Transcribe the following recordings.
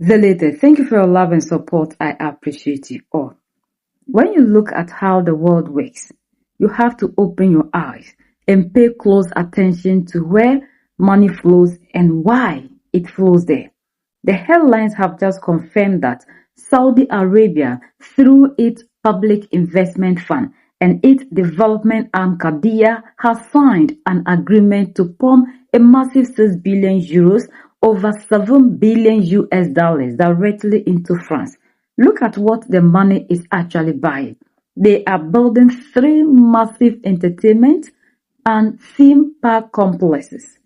Zelated, thank you for your love and support. I appreciate you all. When you look at how the world works, you have to open your eyes and pay close attention to where money flows and why it flows there. The headlines have just confirmed that Saudi Arabia, through its Public Investment Fund and its development arm Qadiyah, has signed an agreement to pump a massive €6 billion, over $7 billion directly into France. Look at what the money is actually buying. They are building three massive entertainment and theme park complexes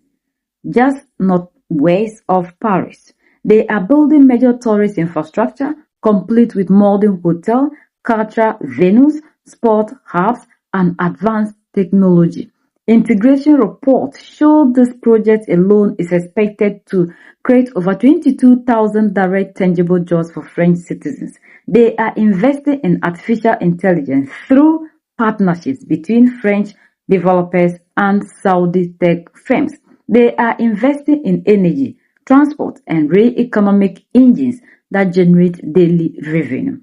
just northwest of Paris. They are building major tourist infrastructure, complete with modern hotel, cultural venues, sport hubs, and advanced technology. Integration reports show this project alone is expected to create over 22,000 direct tangible jobs for French citizens. They are investing in artificial intelligence through partnerships between French developers and Saudi tech firms. They are investing in energy, transport, and rail economic engines that generate daily revenue,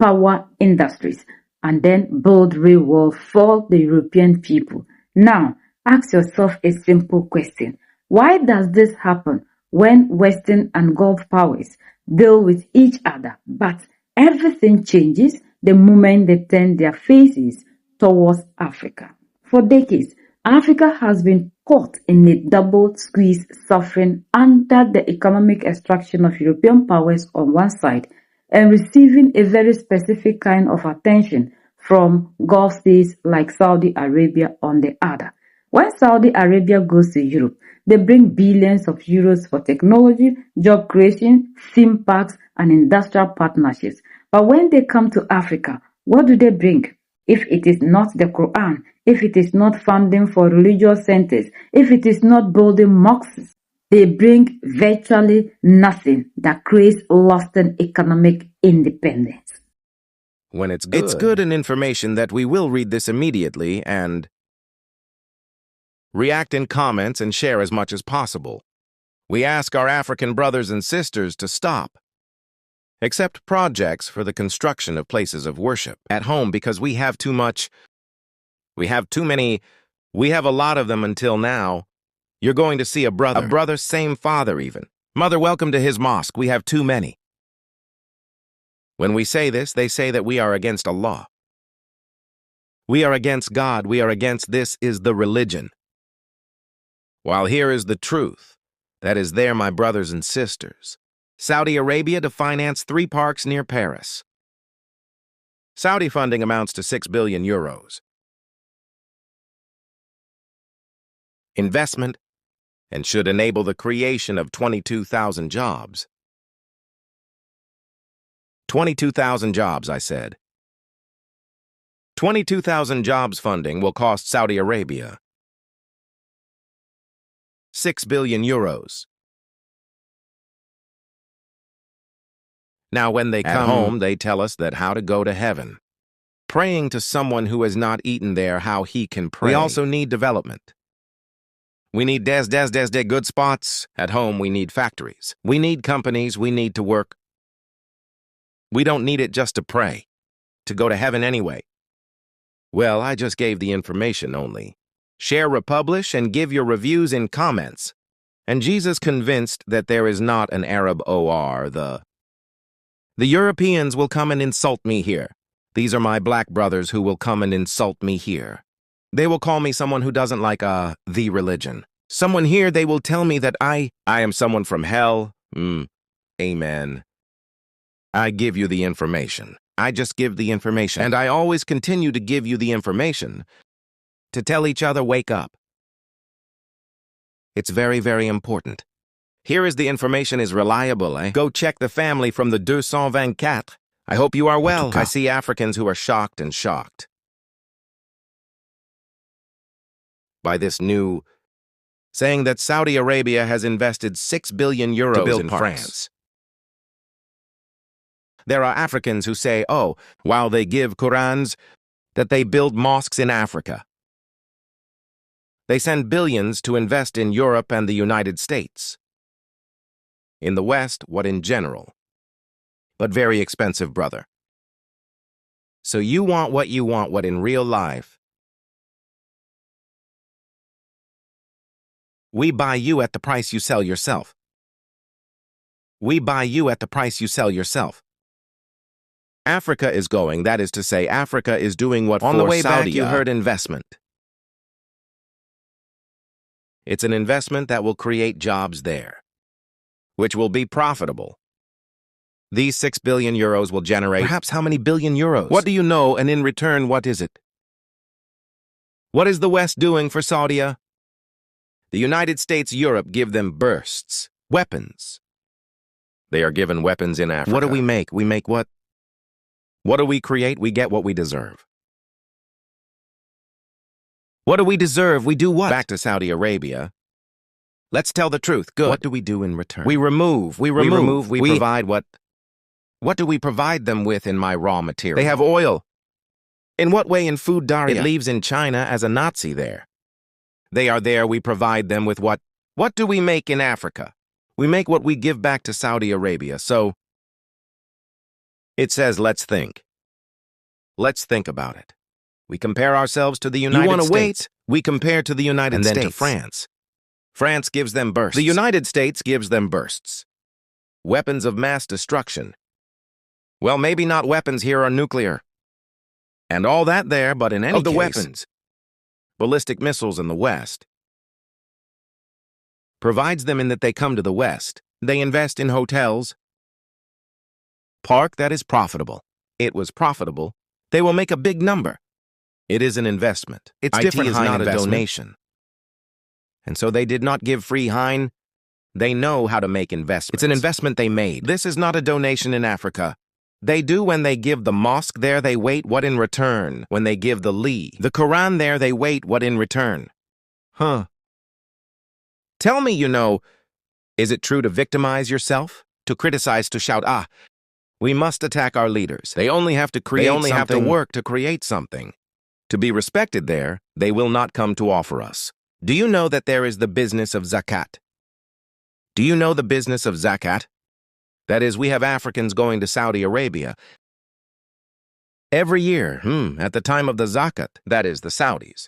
power industries, and then build real wealth for the European people. Now, ask yourself a simple question. Why does this happen when Western and Gulf powers deal with each other, but everything changes the moment they turn their faces towards Africa? For decades, Africa has been caught in a double squeeze, suffering under the economic extraction of European powers on one side and receiving a very specific kind of attention from Gulf states like Saudi Arabia on the other. When Saudi Arabia goes to Europe, they bring billions of euros for technology, job creation, theme parks, and industrial partnerships. But when they come to Africa, what do they bring? If it is not the Quran, if it is not funding for religious centers, if it is not building mosques, they bring virtually nothing that creates lasting economic independence. When it's good and information that we will read this immediately and react in comments and share as much as possible. We ask our African brothers and sisters to stop. Accept projects for the construction of places of worship at home because we have too much. We have too many. We have a lot of them until now. You're going to see a brother, same father even. Mother, welcome to his mosque. We have too many. When we say this, they say that we are against Allah. We are against God. We are against this is the religion. While here is the truth. That is there, my brothers and sisters. Saudi Arabia to finance 3 parks near Paris. Saudi funding amounts to €6 billion. Investment and should enable the creation of 22,000 jobs. 22,000 jobs, I said. 22,000 jobs funding will cost Saudi Arabia €6 billion. Now when they come home, they tell us that how to go to heaven. Praying to someone who has not eaten there how he can pray. We also need development. We need good spots. At home, we need factories. We need companies. We need to work. We don't need it just to pray, to go to heaven anyway. Well, I just gave the information only. Share, republish, and give your reviews in comments. And Jesus convinced that there is not an Arab OR, the Europeans will come and insult me here. These are my black brothers who will come and insult me here. They will call me someone who doesn't like the religion. Someone here, they will tell me that I am someone from hell. Amen. I give you the information. I just give the information. And I always continue to give you the information to tell each other, wake up. It's very, very important. Here is the information is reliable, eh? Go check the family from the 224. I hope you are well. I see Africans who are shocked and shocked by this new saying that Saudi Arabia has invested €6 billion to build in France. There are Africans who say, oh, while they give Qurans, that they build mosques in Africa. They send billions to invest in Europe and the United States. In the West, what in general. But very expensive, brother. So you want what in real life. We buy you at the price you sell yourself. We buy you at the price you sell yourself. Africa is going, that is to say, Africa is doing what on the way back you heard investment. It's an investment that will create jobs there, which will be profitable. These 6 billion euros will generate perhaps how many billion euros? What do you know, and in return, what is it? What is the West doing for Saudi? The United States, Europe give them bursts, weapons. They are given weapons in Africa. What do we make? We make what? What do we create? We get what we deserve. What do we deserve? We do what? Back to Saudi Arabia. Let's tell the truth. Good. What do we do in return? We provide what? What do we provide them with in my raw material? They have oil. In what way in food, Daria? It leaves in China as a Nazi there. They are there, we provide them with what? What do we make in Africa? We make what we give back to Saudi Arabia, so it says, let's think. Let's think about it. We compare ourselves to the United States. You want to wait? We compare to the United States. And then to France. France gives them bursts. The United States gives them bursts. Weapons of mass destruction. Well, maybe not weapons here are nuclear. And all that there, but in any case, weapons. Ballistic missiles in the West. Provides them in that they come to the West. They invest in hotels. Park that is profitable. It was profitable. They will make a big number. It is an investment. It's different, is not a donation. And so they did not give free Hein. They know how to make investments. It's an investment they made. This is not a donation in Africa. They do when they give the mosque there, they wait what in return. When they give the the Quran there, they wait what in return. Huh. Tell me, is it true to victimize yourself? To criticize, to shout, we must attack our leaders. They only have to create something. They only have to work to create something. To be respected there, they will not come to offer us. Do you know that there is the business of zakat? Do you know the business of zakat? That is, we have Africans going to Saudi Arabia every year, at the time of the zakat, that is, the Saudis.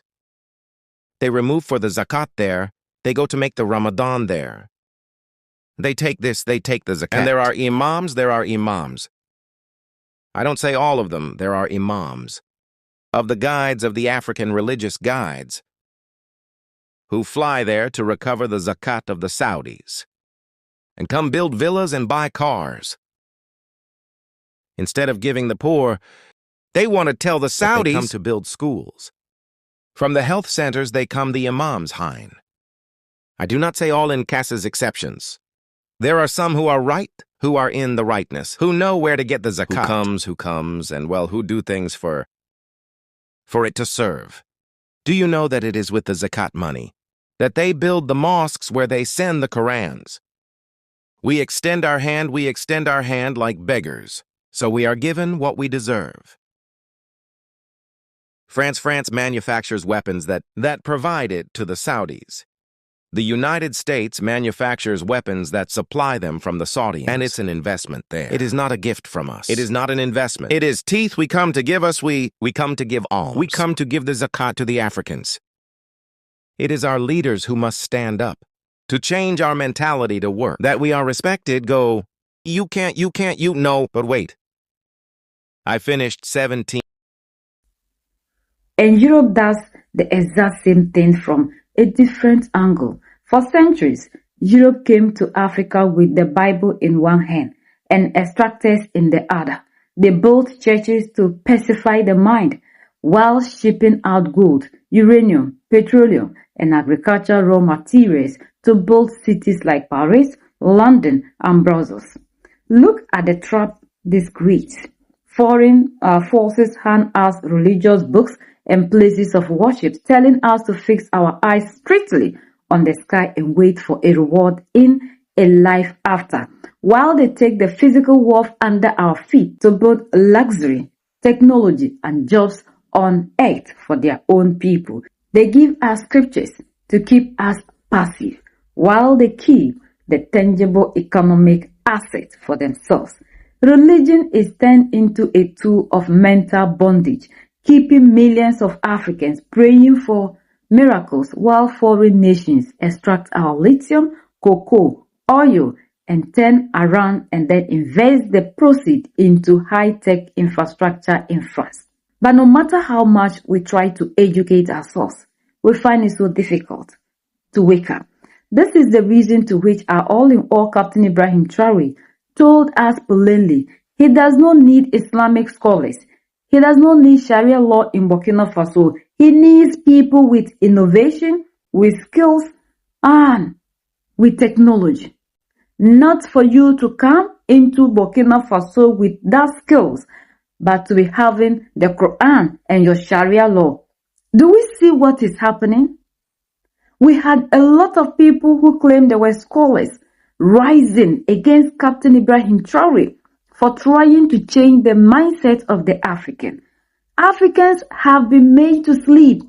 They remove for the zakat there, they go to make the Ramadan there. They take this, they take the zakat. And there are imams. I don't say all of them, there are imams. Of the guides of the African religious guides, who fly there to recover the zakat of the Saudis, and come build villas and buy cars. Instead of giving the poor, they want to tell the Saudis they come to build schools. From the health centers, they come the imams, Hein. I do not say all in Cass's exceptions. There are some who are right, who are in the rightness, who know where to get the zakat. Who comes, and well, who do things for it to serve. Do you know that it is with the zakat money that they build the mosques where they send the Qurans? We extend our hand like beggars, so we are given what we deserve. France manufactures weapons that provide it to the Saudis. The United States manufactures weapons that supply them from the Saudis. And it's an investment there. It is not a gift from us. It is not an investment. It is teeth we come to give us. We come to give alms. We come to give the zakat to the Africans. It is our leaders who must stand up to change our mentality to work. That we are respected, go, you can't, no, but wait. I finished 17. And Europe does the exact same thing from a different angle. For centuries, Europe came to Africa with the Bible in one hand and extractors in the other. They built churches to pacify the mind while shipping out gold, uranium, petroleum, and agricultural raw materials to build cities like Paris, London, and Brussels. Look at the trap this creates. Foreign forces hand us religious books and places of worship, telling us to fix our eyes strictly on the sky and wait for a reward in a life after, while they take the physical wealth under our feet to build luxury, technology, and jobs on earth for their own people. They give us scriptures to keep us passive, while they keep the tangible economic asset for themselves. Religion is turned into a tool of mental bondage, keeping millions of Africans praying for miracles while foreign nations extract our lithium, cocoa, oil, and turn around and then invest the proceeds into high-tech infrastructure in France. But no matter how much we try to educate ourselves, we find it so difficult to wake up. This is the reason to which our all-in-all Captain Ibrahim Traore told us plainly he does not need Islamic scholars. He does not need Sharia law in Burkina Faso. He needs people with innovation, with skills, and with technology. Not for you to come into Burkina Faso with that skills, but to be having the Quran and your Sharia law. Do we see what is happening? We had a lot of people who claimed they were scholars rising against Captain Ibrahim Traore for trying to change the mindset of the African. Africans have been made to sleep.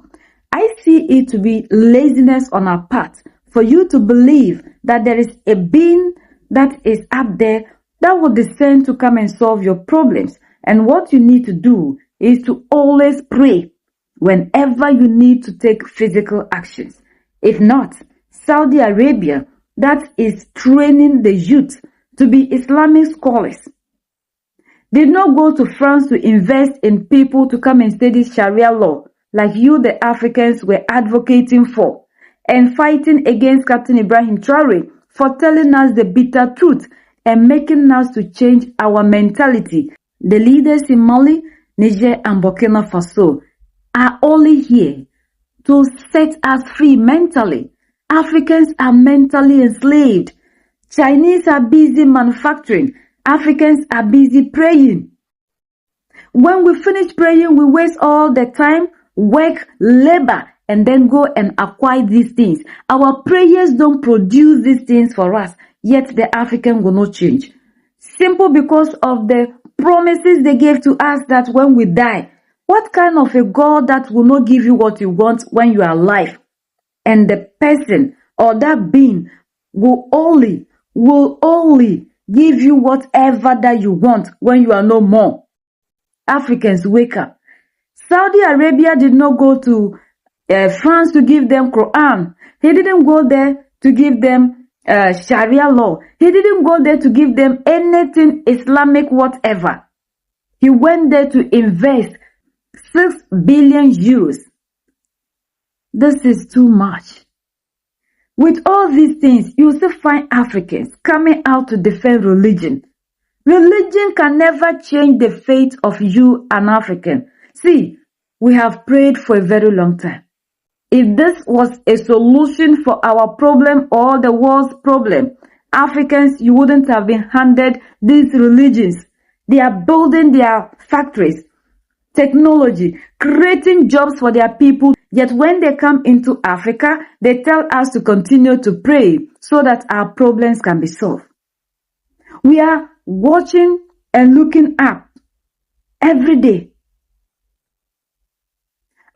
I see it to be laziness on our part for you to believe that there is a being that is up there that will descend to come and solve your problems. And what you need to do is to always pray whenever you need to take physical actions. If not, Saudi Arabia, that is training the youth to be Islamic scholars, did not go to France to invest in people to come and study Sharia law like you, the Africans, were advocating for and fighting against Captain Ibrahim Traore for telling us the bitter truth and making us to change our mentality. The leaders in Mali, Niger, and Burkina Faso are only here to set us free mentally. Africans are mentally enslaved. Chinese are busy manufacturing. Africans are busy praying. When we finish praying, we waste all the time, work, labor, and then go and acquire these things. Our prayers don't produce these things for us, yet the African will not change. Simple because of the promises they gave to us that when we die, what kind of a God that will not give you what you want when you are alive? And the person or that being will only give you whatever that you want when you are no more. Africans, wake up. Saudi Arabia did not go to France to give them Quran. He didn't go there to give them Sharia law. He didn't go there to give them anything Islamic whatever. He went there to invest 6 billion euros. This is too much. With all these things, you still find Africans coming out to defend religion. Religion can never change the fate of you, an African. See, we have prayed for a very long time. If this was a solution for our problem or the world's problem, Africans, you wouldn't have been handed these religions. They are building their factories, technology, creating jobs for their people. Yet when they come into Africa, they tell us to continue to pray so that our problems can be solved. We are watching and looking up every day.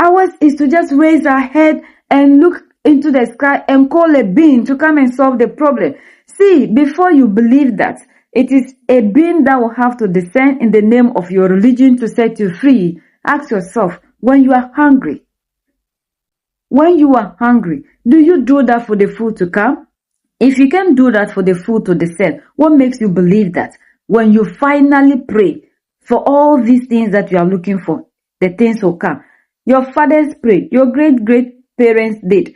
Ours is to just raise our head and look into the sky and call a being to come and solve the problem. See, before you believe that, it is a being that will have to descend in the name of your religion to set you free. Ask yourself, when you are hungry, do you do that for the food to come? If you can do that for the food to descend, what makes you believe that when you finally pray for all these things that you are looking for, the things will come? Your fathers prayed, your great-great-parents did.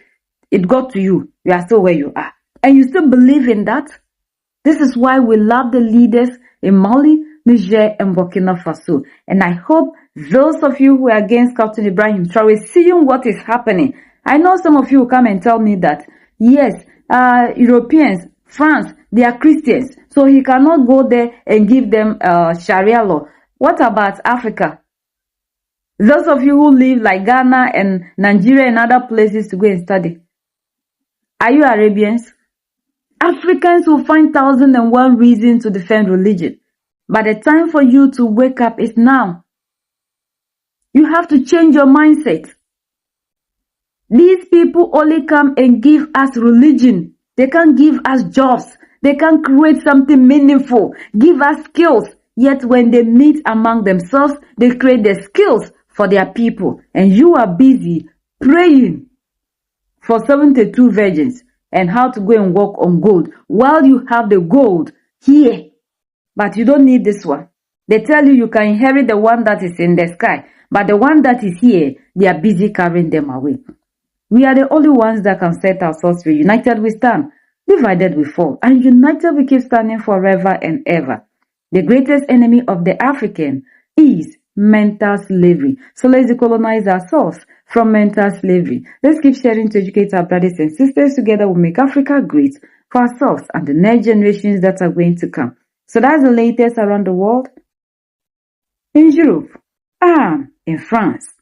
It got to you. You are still where you are. And you still believe in that? This is why we love the leaders in Mali, Niger, and Burkina Faso. And I hope those of you who are against Captain Ibrahim Traore, seeing what is happening. I know some of you will come and tell me that, yes, Europeans, France, they are Christians. So he cannot go there and give them Sharia law. What about Africa? Those of you who live like Ghana and Nigeria and other places to go and study. Are you Arabians? Africans will find 1,001 reasons to defend religion. But the time for you to wake up is now. You have to change your mindset. These people only come and give us religion They can't give us jobs. They can't create something meaningful, give us skills. Yet when they meet among themselves, they create the skills for their people. And you are busy praying for 72 virgins and how to go and walk on gold while you have the gold here. But you don't need this one. They tell you can inherit the one that is in the sky, but the one that is here, they are busy carrying them away. We are the only ones that can set ourselves free. United we stand, divided we fall, and united we keep standing forever and ever. The greatest enemy of the African is mental slavery. So let's decolonize ourselves from mental slavery. Let's keep sharing to educate our brothers and sisters. Together we'll make Africa great for ourselves and the next generations that are going to come. So that's the latest around the world. In Europe and in France.